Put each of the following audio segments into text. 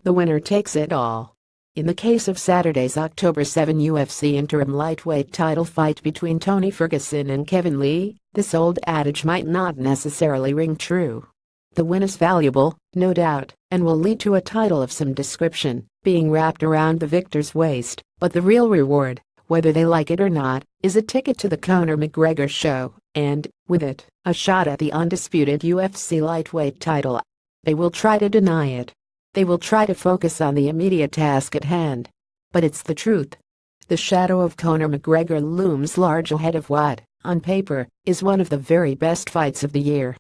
the winner takes it all. In the case of Saturday's October 7 UFC interim lightweight title fight between Tony Ferguson and Kevin Lee, this old adage might not necessarily ring true. The win is valuable, no doubt, and will lead to a title of some description being wrapped around the victor's waist, but the real reward, whether they like it or not, is a ticket to the Conor McGregor show, and, with it, a shot at the undisputed UFC lightweight title. They will try to deny it. They will try to focus on the immediate task at hand. But it's the truth. The shadow of Conor McGregor looms large ahead of what, on paper, is one of the very best fights of the year.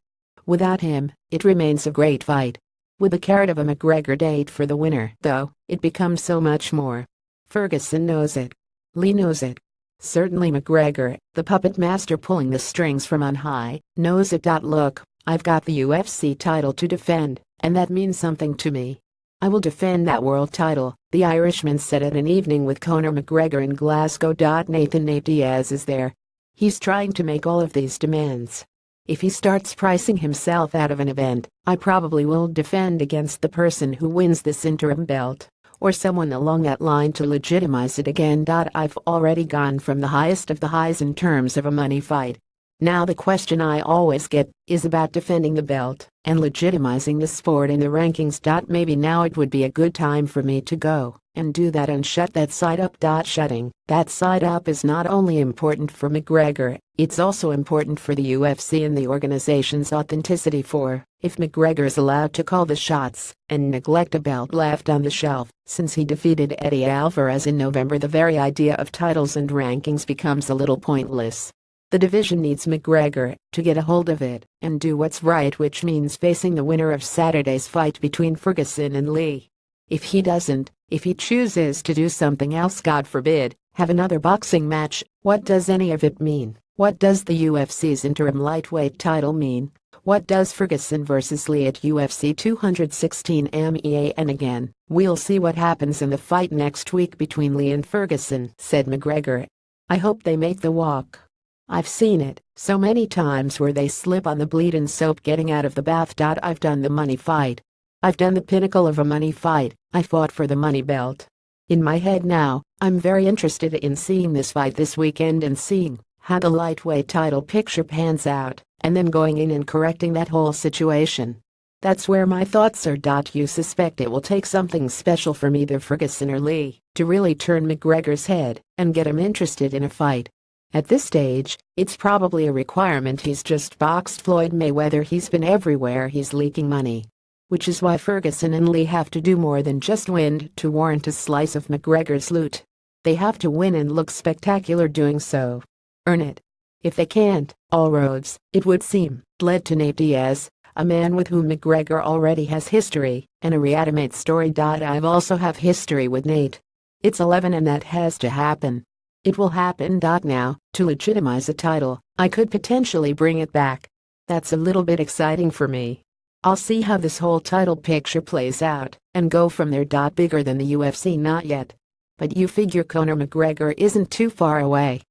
Without him, it remains a great fight. With the carrot of a McGregor date for the winner, though, it becomes so much more. Ferguson knows it. Lee knows it. Certainly McGregor, the puppet master pulling the strings from on high, knows it. Look, I've got the UFC title to defend, and that means something to me. I will defend that world title, the Irishman said at an evening with Conor McGregor in Glasgow. Nathan Nate Diaz is there. He's trying to make all of these demands. If he starts pricing himself out of an event, I probably will defend against the person who wins this interim belt, or someone along that line to legitimize it again. I've already gone from the highest of the highs in terms of a money fight. Now the question I always get is about defending the belt and legitimizing the sport in the rankings. Maybe now it would be a good time for me to go and do that and shut that side up. Shutting that side up is not only important for McGregor, it's also important for the UFC and the organization's authenticity. For if McGregor is allowed to call the shots and neglect a belt left on the shelf since he defeated Eddie Alvarez in November, the very idea of titles and rankings becomes a little pointless. The division needs McGregor to get a hold of it and do what's right, which means facing the winner of Saturday's fight between Ferguson and Lee. If he doesn't, if he chooses to do something else, God forbid, have another boxing match, what does any of it mean? What does the UFC's interim lightweight title mean? What does Ferguson versus Lee at UFC 216 MEA? And again, we'll see what happens in the fight next week between Lee and Ferguson, said McGregor. I hope they make the walk. I've seen it so many times where they slip on the bleeding soap getting out of the bath. I've done the money fight. I've done the pinnacle of a money fight. I fought for the money belt. In my head now, I'm very interested in seeing this fight this weekend and seeing how the lightweight title picture pans out, and then going in and correcting that whole situation. That's where my thoughts are. You suspect it will take something special from either Ferguson or Lee to really turn McGregor's head and get him interested in a fight. At this stage, it's probably a requirement. He's just boxed Floyd Mayweather. He's been everywhere. He's leaking money. Which is why Ferguson and Lee have to do more than just win to warrant a slice of McGregor's loot. They have to win and look spectacular doing so. Earn it. If they can't, all roads, it would seem, led to Nate Diaz, a man with whom McGregor already has history and a reanimate story. I've also have history with Nate. It's 11 and that has to happen. It will happen. Now, to legitimize a title, I could potentially bring it back. That's a little bit exciting for me. I'll see how this whole title picture plays out and go from there. Bigger than the UFC, not yet. But you figure Conor McGregor isn't too far away.